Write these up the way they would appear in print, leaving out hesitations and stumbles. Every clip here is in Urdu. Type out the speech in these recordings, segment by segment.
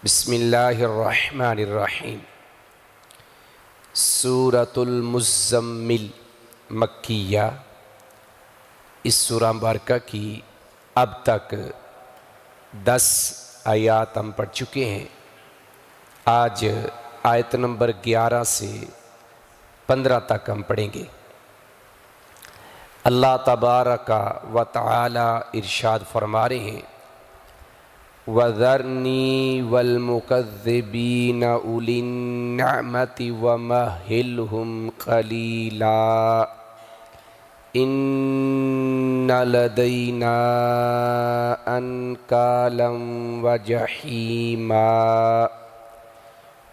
بسم اللہ الرحمن الرحیم۔ سورۃ المزمل مکیہ۔ اس سورہ مبارکہ کی اب تک 10 آیات ہم پڑھ چکے ہیں۔ آج آیت نمبر 11 سے 15 تک ہم پڑھیں گے۔ اللہ تبارک و تعالی ارشاد فرما رہے ہیں: وَذَرْنِي وَالْمُكَذِّبِينَ أُولِي النَّعْمَةِ وَمَهِّلْهُمْ قَلِيلًا إِنَّ لَدَيْنَا أَنْكَالًا وَجَحِيمًا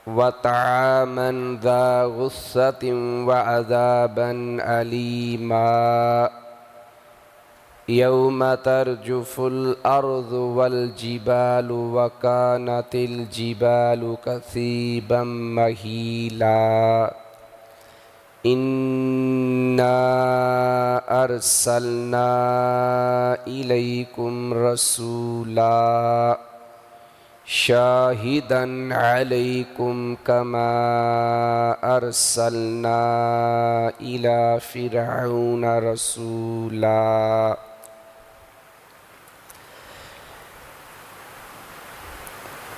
وَطَعَامًا ذَا غُصَّةٍ وَعَذَابًا أَلِيمًا يَوْمَ تَرْجُفُ الْأَرْضُ وَالْجِبَالُ وَكَانَتِ الْجِبَالُ كَثِيبًا مَهِيلًا إِنَّا أَرْسَلْنَا إِلَيْكُمْ رَسُولًا شَاهِدًا عَلَيْكُمْ كَمَا أَرْسَلْنَا إِلَى فِرْعَوْنَ رَسُولًا۔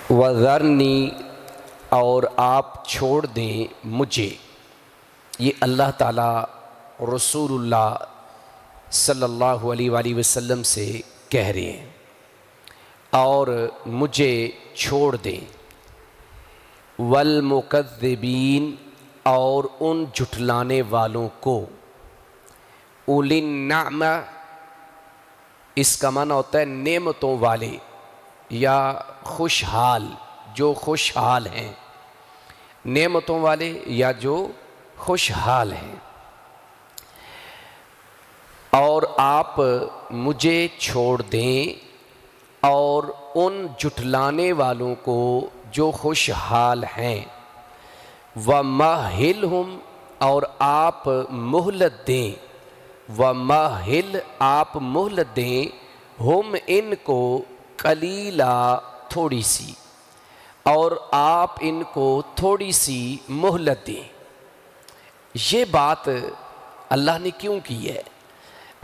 وَذَرْنِي، اور آپ چھوڑ دیں مجھے۔ یہ اللہ تعالیٰ رسول اللہ صلی اللہ علیہ وآلہ وسلم سے کہہ رہے ہیں، اور مجھے چھوڑ دیں۔ والمکذبین، اور ان جھٹلانے والوں کو۔ اولی النعمہ، اس کا معنی ہوتا ہے نعمتوں والے یا خوشحال، جو خوشحال ہیں، نعمتوں والے یا جو خوشحال ہیں۔ اور آپ مجھے چھوڑ دیں اور ان جھٹلانے والوں کو جو خوشحال ہیں۔ وَمَهِّلْهُمْ، اور آپ مہلت دیں۔ وَمَهِّلْ، آپ مہلت دیں، ہم ان کو، قلیلا، تھوڑی سی، اور آپ ان کو تھوڑی سی مہلت دیں۔ یہ بات اللہ نے کیوں کی ہے؟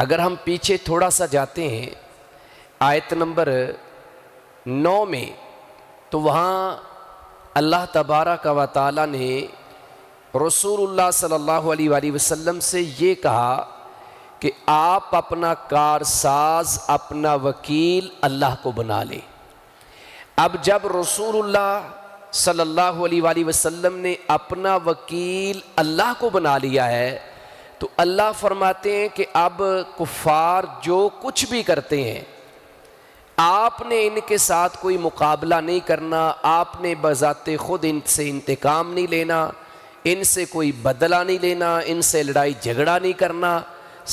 اگر ہم پیچھے تھوڑا سا جاتے ہیں آیت نمبر 9 میں، تو وہاں اللہ تبارک و تعالی نے رسول اللہ صلی اللہ علیہ وآلہ وسلم سے یہ کہا کہ آپ اپنا کارساز، اپنا وکیل اللہ کو بنا لیں۔ اب جب رسول اللہ صلی اللہ علیہ وآلہ وسلم نے اپنا وکیل اللہ کو بنا لیا ہے، تو اللہ فرماتے ہیں کہ اب کفار جو کچھ بھی کرتے ہیں، آپ نے ان کے ساتھ کوئی مقابلہ نہیں کرنا، آپ نے بذات خود ان سے انتقام نہیں لینا، ان سے کوئی بدلہ نہیں لینا، ان سے لڑائی جھگڑا نہیں کرنا،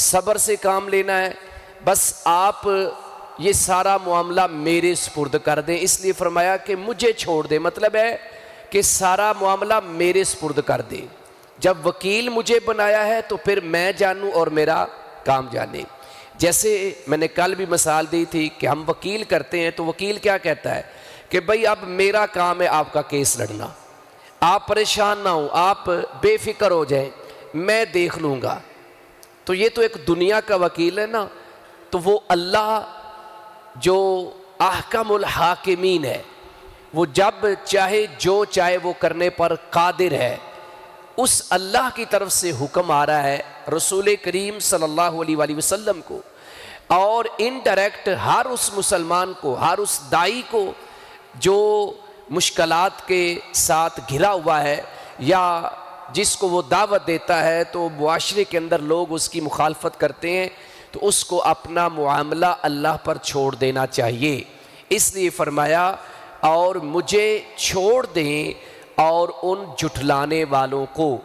صبر سے کام لینا ہے۔ بس آپ یہ سارا معاملہ میرے سپرد کر دیں۔ اس لیے فرمایا کہ مجھے چھوڑ دیں، مطلب ہے کہ سارا معاملہ میرے سپرد کر دیں۔ جب وکیل مجھے بنایا ہے تو پھر میں جانوں اور میرا کام جانے۔ جیسے میں نے کل بھی مثال دی تھی کہ ہم وکیل کرتے ہیں تو وکیل کیا کہتا ہے کہ بھئی اب میرا کام ہے آپ کا کیس لڑنا، آپ پریشان نہ ہوں، آپ بے فکر ہو جائیں، میں دیکھ لوں گا۔ تو یہ تو ایک دنیا کا وکیل ہے نا۔ تو وہ اللہ جو احکم الحاکمین ہے، وہ جب چاہے جو چاہے وہ کرنے پر قادر ہے، اس اللہ کی طرف سے حکم آ رہا ہے رسول کریم صلی اللہ علیہ وآلہ وسلم کو، اور انڈائریکٹ ہر اس مسلمان کو، ہر اس داعی کو جو مشکلات کے ساتھ گھرا ہوا ہے، یا جس کو وہ دعوت دیتا ہے تو معاشرے کے اندر لوگ اس کی مخالفت کرتے ہیں، تو اس کو اپنا معاملہ اللہ پر چھوڑ دینا چاہیے۔ اس لیے فرمایا اور مجھے چھوڑ دیں اور ان جھٹلانے والوں کو۔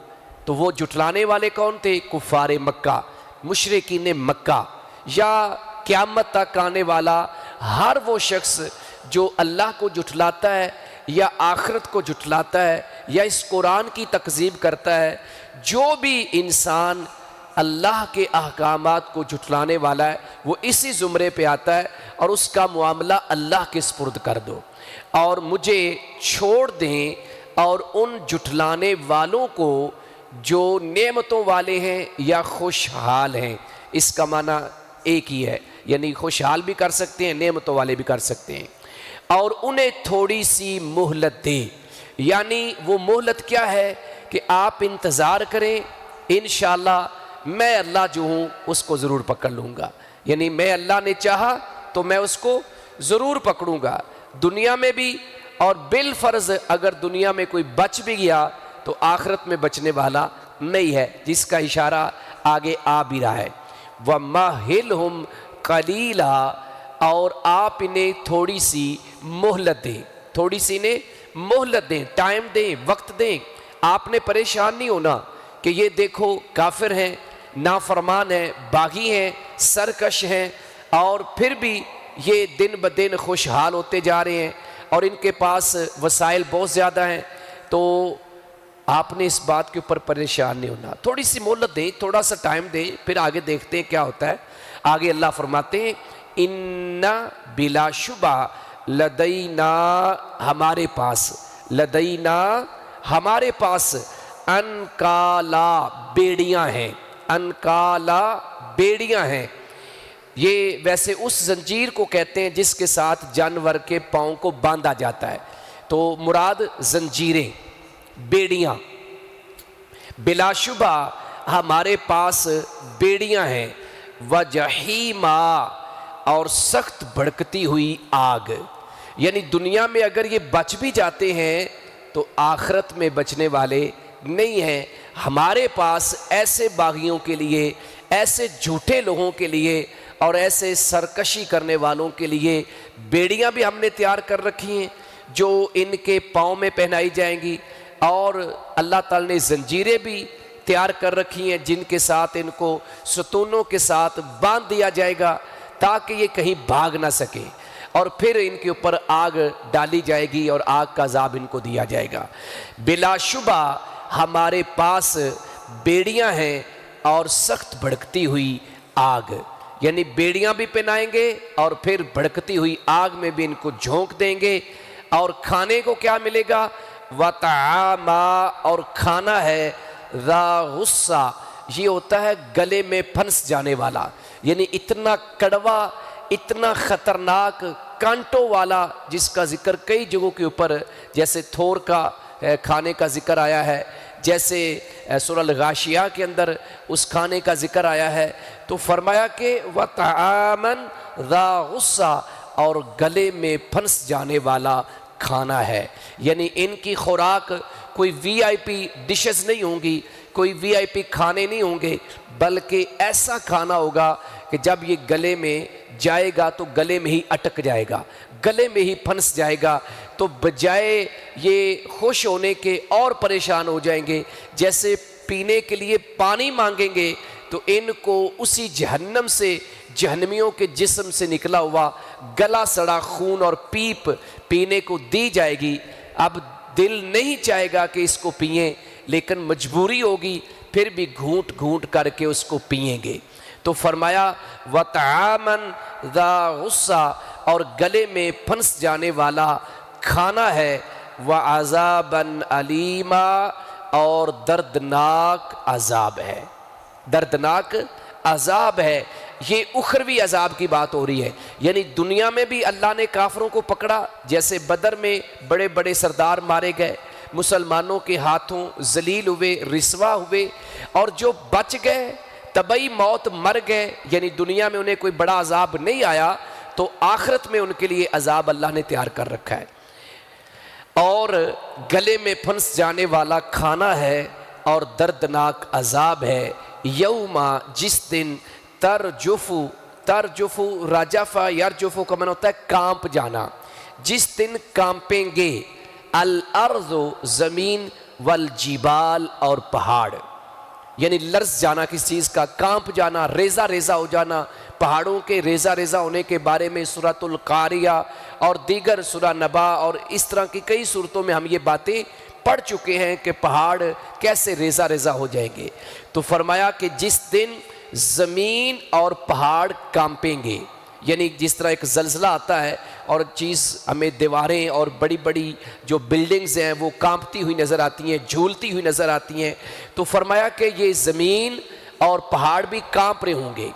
تو وہ جھٹلانے والے کون تھے؟ کفار مکہ، مشرکین مکہ، یا قیامت تک آنے والا ہر وہ شخص جو اللہ کو جھٹلاتا ہے یا آخرت کو جھٹلاتا ہے یا اس قرآن کی تکذیب کرتا ہے۔ جو بھی انسان اللہ کے احکامات کو جھٹلانے والا ہے وہ اسی زمرے پہ آتا ہے، اور اس کا معاملہ اللہ کے سپرد کر دو۔ اور مجھے چھوڑ دیں اور ان جھٹلانے والوں کو جو نعمتوں والے ہیں یا خوشحال ہیں۔ اس کا معنی ایک ہی ہے، یعنی خوشحال بھی کر سکتے ہیں، نعمتوں والے بھی کر سکتے ہیں۔ اور انہیں تھوڑی سی مہلت دے، یعنی وہ مہلت کیا ہے کہ آپ انتظار کریں، انشاءاللہ میں اللہ جو ہوں اس کو ضرور پکڑ لوں گا، یعنی میں اللہ نے چاہا تو میں اس کو ضرور پکڑوں گا دنیا میں بھی، اور بالفرض اگر دنیا میں کوئی بچ بھی گیا تو آخرت میں بچنے والا نہیں ہے، جس کا اشارہ آگے آ بھی رہا ہے۔ وَمَهِّلْهُمْ قَلِيلًا، اور آپ انہیں تھوڑی سی مہلت دیں، تھوڑی سی انہیں مہلت دیں، ٹائم دیں، وقت دیں۔ آپ نے پریشان نہیں ہونا کہ یہ دیکھو کافر ہیں، نافرمان ہیں، باغی ہیں، سرکش ہیں، اور پھر بھی یہ دن بدن خوشحال ہوتے جا رہے ہیں اور ان کے پاس وسائل بہت زیادہ ہیں، تو آپ نے اس بات کے اوپر پریشان نہیں ہونا، تھوڑی سی مہلت دیں، تھوڑا سا ٹائم دیں، پھر آگے دیکھتے ہیں کیا ہوتا ہے۔ آگے اللہ فرماتے ہیں اِنَّ بلا شبہ لدینا، ہمارے پاس، لدینا ہمارے پاس، انکالا بیڑیاں ہیں، انکالا بیڑیاں ہیں۔ یہ ویسے اس زنجیر کو کہتے ہیں جس کے ساتھ جانور کے پاؤں کو باندھا جاتا ہے، تو مراد زنجیریں، بیڑیاں۔ بلا شبہ ہمارے پاس بیڑیاں ہیں، وجحیما، اور سخت بھڑکتی ہوئی آگ، یعنی دنیا میں اگر یہ بچ بھی جاتے ہیں تو آخرت میں بچنے والے نہیں ہیں۔ ہمارے پاس ایسے باغیوں کے لیے، ایسے جھوٹے لوگوں کے لیے اور ایسے سرکشی کرنے والوں کے لیے بیڑیاں بھی ہم نے تیار کر رکھی ہیں جو ان کے پاؤں میں پہنائی جائیں گی، اور اللہ تعالی نے زنجیریں بھی تیار کر رکھی ہیں جن کے ساتھ ان کو ستونوں کے ساتھ باندھ دیا جائے گا تاکہ یہ کہیں بھاگ نہ سکے، اور پھر ان کے اوپر آگ ڈالی جائے گی اور آگ کا عذاب ان کو دیا جائے گا۔ بلا شبہ ہمارے پاس بیڑیاں ہیں اور سخت بھڑکتی ہوئی آگ، یعنی بیڑیاں بھی پہنائیں گے اور پھر بھڑکتی ہوئی آگ میں بھی ان کو جھونک دیں گے۔ اور کھانے کو کیا ملے گا؟ وَطَعَامًا، اور کھانا ہے ذا غصہ، یہ ہوتا ہے گلے میں پھنس جانے والا، یعنی اتنا کڑوا، اتنا خطرناک، کانٹوں والا، جس کا ذکر کئی جگہوں کے اوپر، جیسے تھور کا کھانے کا ذکر آیا ہے، جیسے سورہ الغاشیہ کے اندر اس کھانے کا ذکر آیا ہے، تو فرمایا کہ وَطَعَامًا ذا غصہ، اور گلے میں پھنس جانے والا کھانا ہے، یعنی ان کی خوراک کوئی وی آئی پی ڈشز نہیں ہوں گی، کوئی وی آئی پی کھانے نہیں ہوں گے، بلکہ ایسا کھانا ہوگا کہ جب یہ گلے میں جائے گا تو گلے میں ہی اٹک جائے گا، گلے میں ہی پھنس جائے گا، تو بجائے یہ خوش ہونے کے اور پریشان ہو جائیں گے۔ جیسے پینے کے لیے پانی مانگیں گے تو ان کو اسی جہنم سے، جہنمیوں کے جسم سے نکلا ہوا گلا سڑا خون اور پیپ پینے کو دی جائے گی۔ اب دل نہیں چاہے گا کہ اس کو پئیں، لیکن مجبوری ہوگی، پھر بھی گھونٹ گھونٹ کر کے اس کو پئیں گے۔ تو فرمایا وَطَعَامًا ذا غصہ، اور گلے میں پھنس جانے والا کھانا ہے، وَعَذَابًا عَلِيمًا، اور دردناک عذاب ہے، دردناک عذاب ہے۔ یہ اخروی عذاب کی بات ہو رہی ہے، یعنی دنیا میں بھی اللہ نے کافروں کو پکڑا، جیسے بدر میں بڑے بڑے سردار مارے گئے، مسلمانوں کے ہاتھوں ذلیل ہوئے، رسوا ہوئے، اور جو بچ گئے طبعی موت مر گئے، یعنی دنیا میں انہیں کوئی بڑا عذاب نہیں آیا، تو آخرت میں ان کے لیے عذاب اللہ نے تیار کر رکھا ہے۔ اور گلے میں پھنس جانے والا کھانا ہے اور دردناک عذاب ہے، یوما، جس دن ترجفو، ترجفو رجفہ یرجفو کا معنی ہوتا ہے کانپ جانا، جس دن کانپیں گے، الارض، زمین، والجبال، اور پہاڑ، یعنی لرز جانا کس چیز کا، کانپ جانا، ریزہ ریزہ ہو جانا۔ پہاڑوں کے ریزہ ریزہ ہونے کے بارے میں سورۃ القاریہ اور دیگر سورہ نبا اور اس طرح کی کئی صورتوں میں ہم یہ باتیں پڑھ چکے ہیں کہ پہاڑ کیسے ریزہ ریزہ ہو جائیں گے۔ تو فرمایا کہ جس دن زمین اور پہاڑ کانپیں گے، یعنی جس طرح ایک زلزلہ آتا ہے اور چیز ہمیں دیواریں اور بڑی بڑی جو بلڈنگز ہیں وہ کانپتی ہوئی نظر آتی ہیں، جھولتی ہوئی نظر آتی ہیں، تو فرمایا کہ یہ زمین اور پہاڑ بھی کانپ رہے ہوں گے،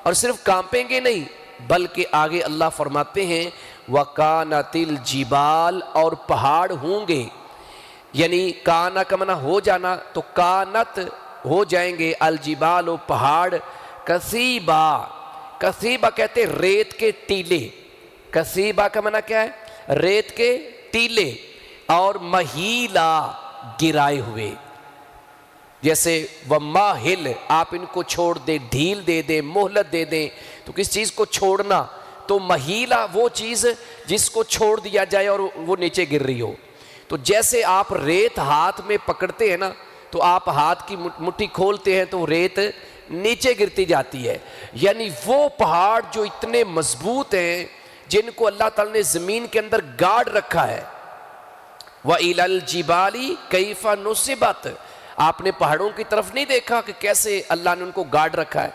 اور صرف کانپیں گے نہیں بلکہ آگے اللہ فرماتے ہیں وَكَانَتِ الْجِبَالُ، اور پہاڑ ہوں گے، یعنی کانا کا معنی ہو جانا، تو کانت ہو جائیں گے، الجبال و پہاڑ، کثیبا، کثیبا کہتے ریت کے ٹیلے، کثیبا کا معنی کیا ہے؟ ریت کے ٹیلے، اور مہیلا، گرائے ہوئے، جیسے وَمَاهِلْ، آپ ان کو چھوڑ دیں، ڈھیل دے دیں، مہلت دے دیں، تو کس چیز کو چھوڑنا؟ تو مہیلا وہ چیز جس کو چھوڑ دیا جائے اور وہ نیچے گر رہی ہو، تو جیسے آپ ریت ہاتھ میں پکڑتے ہیں نا، تو آپ ہاتھ کی مٹھی کھولتے ہیں تو ریت نیچے گرتی جاتی ہے، یعنی وہ پہاڑ جو اتنے مضبوط ہیں جن کو اللہ تعالیٰ نے زمین کے اندر گاڑ رکھا ہے۔ وَإِلَى الْجِبَالِ كَيْفَ نُصِبَتْ، آپ نے پہاڑوں کی طرف نہیں دیکھا کہ کیسے اللہ نے ان کو گاڑ رکھا ہے؟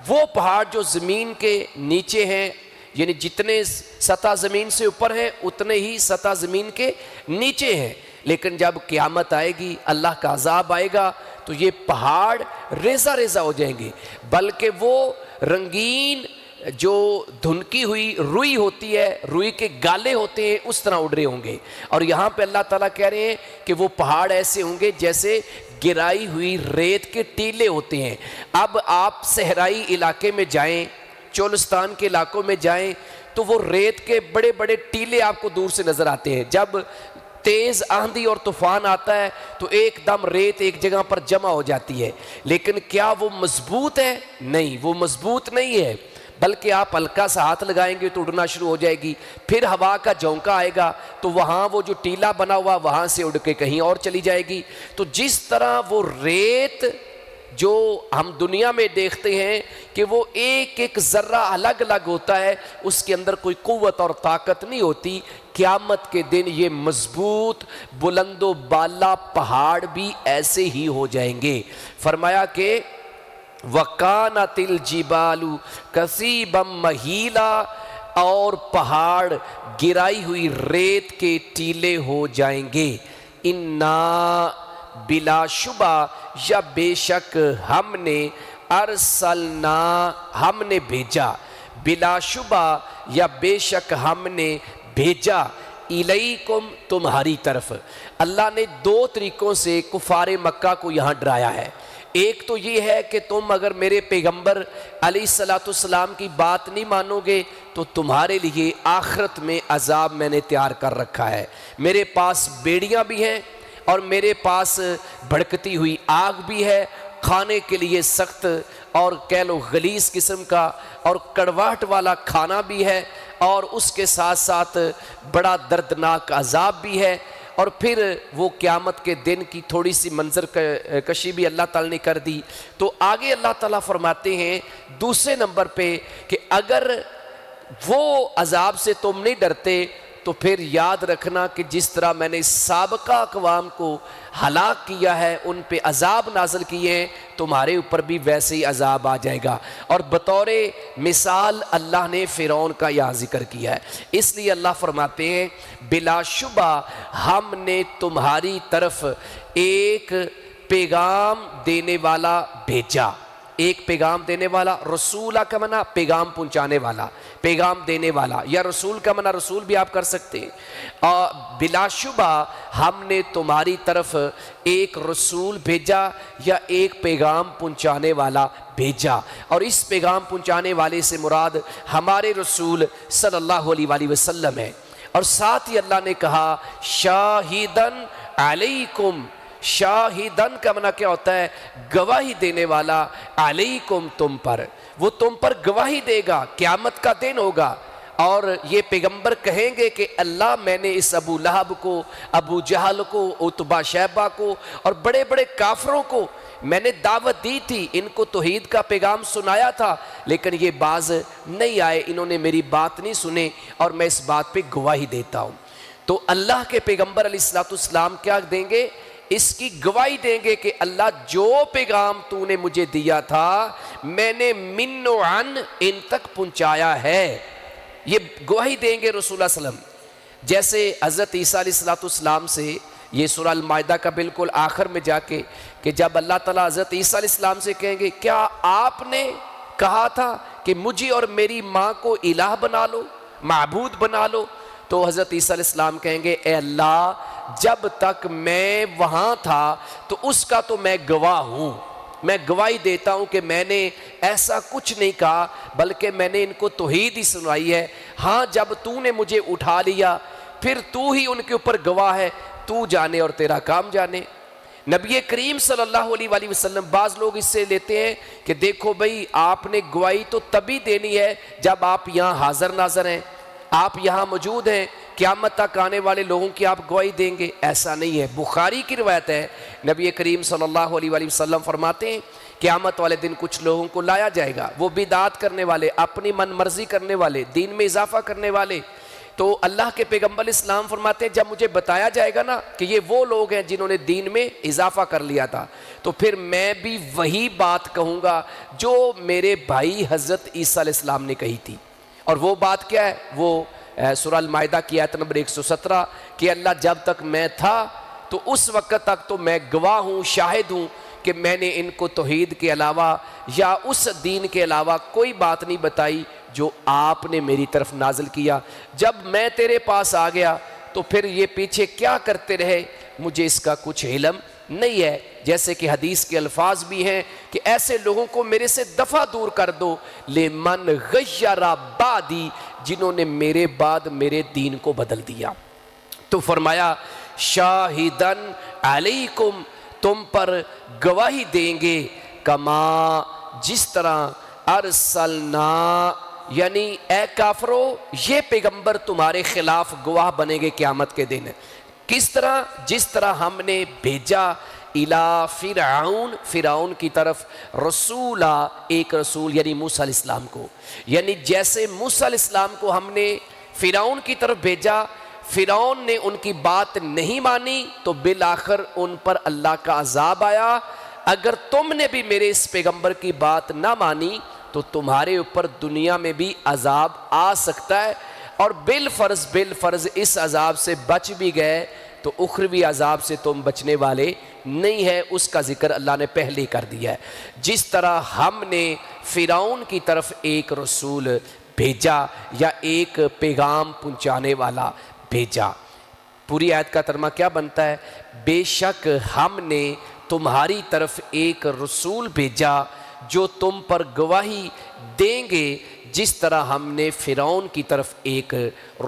وہ پہاڑ جو زمین کے نیچے ہیں، یعنی جتنے سطح زمین سے اوپر ہیں اتنے ہی سطح زمین کے نیچے ہیں، لیکن جب قیامت آئے گی، اللہ کا عذاب آئے گا، تو یہ پہاڑ ریزہ ریزہ ہو جائیں گے، بلکہ وہ رنگین جو دھنکی ہوئی روئی ہوتی ہے، روئی کے گالے ہوتے ہیں، اس طرح اڑ رہے ہوں گے۔ اور یہاں پہ اللہ تعالیٰ کہہ رہے ہیں کہ وہ پہاڑ ایسے ہوں گے جیسے گرائی ہوئی ریت کے ٹیلے ہوتے ہیں۔ اب آپ صحرائی علاقے میں جائیں، چولستان کے علاقوں میں جائیں، تو وہ ریت کے بڑے بڑے ٹیلے آپ کو دور سے نظر آتے ہیں۔ جب تیز آندھی اور طوفان آتا ہے تو ایک دم ریت ایک جگہ پر جمع ہو جاتی ہے، لیکن کیا وہ مضبوط ہے؟ نہیں، وہ مضبوط نہیں ہے، بلکہ آپ ہلکا سا ہاتھ لگائیں گے تو اڑنا شروع ہو جائے گی، پھر ہوا کا جھونکا آئے گا تو وہاں وہ جو ٹیلا بنا ہوا وہاں سے اڑ کے کہیں اور چلی جائے گی۔ تو جس طرح وہ ریت جو ہم دنیا میں دیکھتے ہیں کہ وہ ایک ایک ذرہ الگ الگ ہوتا ہے، اس کے اندر کوئی قوت اور طاقت نہیں ہوتی، قیامت کے دن یہ مضبوط بلند و بالا پہاڑ بھی ایسے ہی ہو جائیں گے۔ فرمایا کہ وَكَانَتِ الْجِبَالُ كَثِيبًا مَهِيلًا، اور پہاڑ گرائی ہوئی ریت کے ٹیلے ہو جائیں گے۔ اِنَّا، بلا شبہ یا بے شک، ہم نے ارسلنا، ہم نے بھیجا، بلا شبہ یا بے شک ہم نے بھیجا، الیکم، تمہاری طرف۔ اللہ نے دو طریقوں سے کفار مکہ کو یہاں ڈرایا ہے۔ ایک تو یہ ہے کہ تم اگر میرے پیغمبر علیہ السلام کی بات نہیں مانو گے تو تمہارے لیے آخرت میں عذاب میں نے تیار کر رکھا ہے، میرے پاس بیڑیاں بھی ہیں اور میرے پاس بھڑکتی ہوئی آگ بھی ہے، کھانے کے لیے سخت اور کہہ لو غلیظ قسم کا اور کڑواہٹ والا کھانا بھی ہے، اور اس کے ساتھ ساتھ بڑا دردناک عذاب بھی ہے۔ اور پھر وہ قیامت کے دن کی تھوڑی سی منظر کشی بھی اللہ تعالیٰ نے کر دی۔ تو آگے اللہ تعالیٰ فرماتے ہیں دوسرے نمبر پہ کہ اگر وہ عذاب سے تم نہیں ڈرتے تو پھر یاد رکھنا کہ جس طرح میں نے سابقہ اقوام کو ہلاک کیا ہے، ان پہ عذاب نازل کیے ہیں، تمہارے اوپر بھی ویسے ہی عذاب آ جائے گا۔ اور بطور مثال اللہ نے فرعون کا یہاں ذکر کیا ہے، اس لیے اللہ فرماتے ہیں بلا شبہ ہم نے تمہاری طرف ایک پیغام دینے والا بھیجا۔ ایک پیغام دینے والا، رسولہ کا معنی پیغام پہنچانے والا، پیغام دینے والا، یا رسول کا معنی رسول بھی آپ کر سکتے ہیں۔ اور بلا شبہ ہم نے تمہاری طرف ایک رسول بھیجا یا ایک پیغام پہنچانے والا بھیجا، اور اس پیغام پہنچانے والے سے مراد ہمارے رسول صلی اللہ علیہ وآلہ وسلم ہے۔ اور ساتھ ہی اللہ نے کہا شاہدن علیکم، شاہدن کا معنی کیا ہوتا ہے؟ گواہی دینے والا، علیکم، تم پر، وہ تم پر گواہی دے گا، قیامت کا دن ہوگا، اور یہ پیغمبر کہیں گے کہ اللہ میں نے اس ابو لہب کو، ابو جہل کو، عتبہ شیبہ کو اور بڑے بڑے کافروں کو میں نے دعوت دی تھی، ان کو توحید کا پیغام سنایا تھا، لیکن یہ باز نہیں آئے، انہوں نے میری بات نہیں سنے، اور میں اس بات پہ گواہی دیتا ہوں۔ تو اللہ کے پیغمبر علیہ السلام کیا دیں گے؟ اس کی گواہی دیں گے کہ اللہ جو پیغام تو نے مجھے دیا تھا میں نے من و عن ان تک پہنچایا ہے. یہ گواہی دیں گے رسول اللہ صلی اللہ علیہ وسلم. جیسے حضرت عیسیٰ علیہ السلام سے یہ سورہ المائدہ کا بالکل آخر میں جا کے کہ جب اللہ تعالیٰ حضرت عیسیٰ علیہ السلام سے کہیں گے کیا آپ نے کہا تھا کہ مجھے اور میری ماں کو الہ بنا لو، معبود بنا لو، تو حضرت عیسیٰ علیہ السلام کہیں گے اے اللہ جب تک میں وہاں تھا تو اس کا تو میں گواہ ہوں، میں گواہی دیتا ہوں کہ میں نے ایسا کچھ نہیں کہا بلکہ میں نے ان کو توحید ہی سنائی ہے. ہاں جب تو نے مجھے اٹھا لیا پھر تو ہی ان کے اوپر گواہ ہے، تو جانے اور تیرا کام جانے. نبی کریم صلی اللہ علیہ وآلہ وسلم بعض لوگ اس سے لیتے ہیں کہ دیکھو بھئی آپ نے گواہی تو تبھی دینی ہے جب آپ یہاں حاضر ناظر ہیں، آپ یہاں موجود ہیں، قیامت تک آنے والے لوگوں کی آپ گواہی دیں گے. ایسا نہیں ہے. بخاری کی روایت ہے نبی کریم صلی اللہ علیہ وآلہ وسلم فرماتے ہیں قیامت والے دن کچھ لوگوں کو لایا جائے گا، وہ بدعات کرنے والے، اپنی من مرضی کرنے والے، دین میں اضافہ کرنے والے. تو اللہ کے پیغمبر اسلام فرماتے ہیں جب مجھے بتایا جائے گا نا کہ یہ وہ لوگ ہیں جنہوں نے دین میں اضافہ کر لیا تھا تو پھر میں بھی وہی بات کہوں گا جو میرے بھائی حضرت عیسیٰ علیہ السلام نے کہی تھی. اور وہ بات کیا ہے؟ وہ سورہ المائدہ کی آیت نمبر 117 کہ اللہ جب تک میں تھا تو اس وقت تک تو میں گواہ ہوں، شاہد ہوں کہ میں نے ان کو توحید کے علاوہ یا اس دین کے علاوہ کوئی بات نہیں بتائی جو آپ نے میری طرف نازل کیا. جب میں تیرے پاس آ گیا تو پھر یہ پیچھے کیا کرتے رہے مجھے اس کا کچھ علم نہیں ہے. جیسے کہ حدیث کے الفاظ بھی ہیں کہ ایسے لوگوں کو میرے سے دفع دور کر دو، لمن غیر بعدی، جنہوں نے میرے بعد میرے دین کو بدل دیا. تو فرمایا شاہدن علیکم، تم پر گواہی دیں گے، کما جس طرح ارسلنا، یعنی اے کافرو یہ پیغمبر تمہارے خلاف گواہ بنیں گے قیامت کے دن. کس طرح؟ جس طرح ہم نے بھیجا الی فرعون، فرعون کی طرف، رسولا، ایک رسول یعنی موسیٰ علیہ السلام کو. یعنی جیسے موسیٰ علیہ السلام کو ہم نے فرعون کی طرف بھیجا، فرعون نے ان کی بات نہیں مانی تو بالآخر ان پر اللہ کا عذاب آیا. اگر تم نے بھی میرے اس پیغمبر کی بات نہ مانی تو تمہارے اوپر دنیا میں بھی عذاب آ سکتا ہے، اور بالفرض اس عذاب سے بچ بھی گئے تو اخروی عذاب سے تم بچنے والے نہیں ہے. اس کا ذکر اللہ نے پہلے کر دیا ہے. جس طرح ہم نے فرعون کی طرف ایک رسول بھیجا یا ایک پیغام پہنچانے والا بھیجا. پوری آیت کا ترجمہ کیا بنتا ہے؟ بے شک ہم نے تمہاری طرف ایک رسول بھیجا جو تم پر گواہی دیں گے جس طرح ہم نے فرعون کی طرف ایک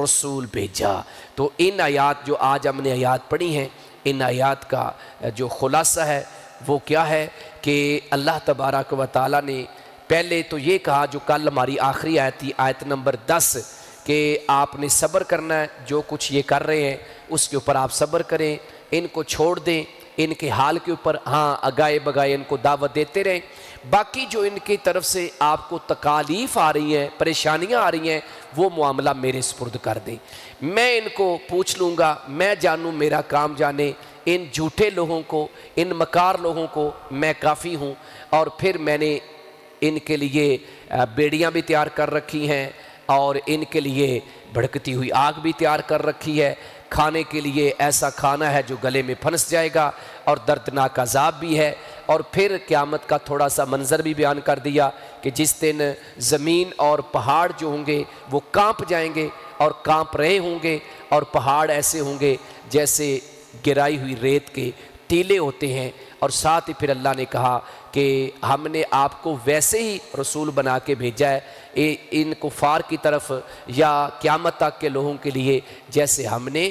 رسول بھیجا. تو ان آیات جو آج ہم نے آیات پڑھی ہیں، ان آیات کا جو خلاصہ ہے وہ کیا ہے کہ اللہ تبارک و تعالیٰ نے پہلے تو یہ کہا جو کل ہماری آخری آیت تھی، آیت نمبر 10، کہ آپ نے صبر کرنا ہے، جو کچھ یہ کر رہے ہیں اس کے اوپر آپ صبر کریں، ان کو چھوڑ دیں، ان کے حال کے اوپر ہاں اگائے بگائے ان کو دعوت دیتے رہیں. باقی جو ان کی طرف سے آپ کو تکالیف آ رہی ہیں، پریشانیاں آ رہی ہیں، وہ معاملہ میرے سپرد کر دیں. میں ان کو پوچھ لوں گا، میں جانوں، میرا کام جانے. ان جھوٹے لوگوں کو، ان مکار لوگوں کو میں کافی ہوں. اور پھر میں نے ان کے لیے بیڑیاں بھی تیار کر رکھی ہیں اور ان کے لیے بھڑکتی ہوئی آگ بھی تیار کر رکھی ہے. کھانے کے لیے ایسا کھانا ہے جو گلے میں پھنس جائے گا اور دردناک عذاب بھی ہے. اور پھر قیامت کا تھوڑا سا منظر بھی بیان کر دیا کہ جس دن زمین اور پہاڑ جو ہوں گے وہ کانپ جائیں گے اور کانپ رہے ہوں گے، اور پہاڑ ایسے ہوں گے جیسے گرائی ہوئی ریت کے ٹیلے ہوتے ہیں. اور ساتھ ہی پھر اللہ نے کہا کہ ہم نے آپ کو ویسے ہی رسول بنا کے بھیجا ہے ان کفار کی طرف یا قیامت تک کے لوگوں کے لیے جیسے ہم نے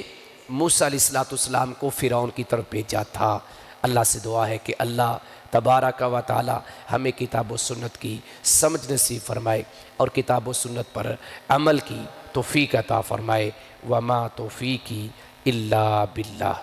موسیٰ علیہ السلام کو فرعون کی طرف بھیجا تھا. اللہ سے دعا ہے کہ اللہ تبارک و تعالی ہمیں کتاب و سنت کی سمجھ نصیب فرمائے اور کتاب و سنت پر عمل کی توفیق عطا فرمائے. وما توفیقی الا باللہ.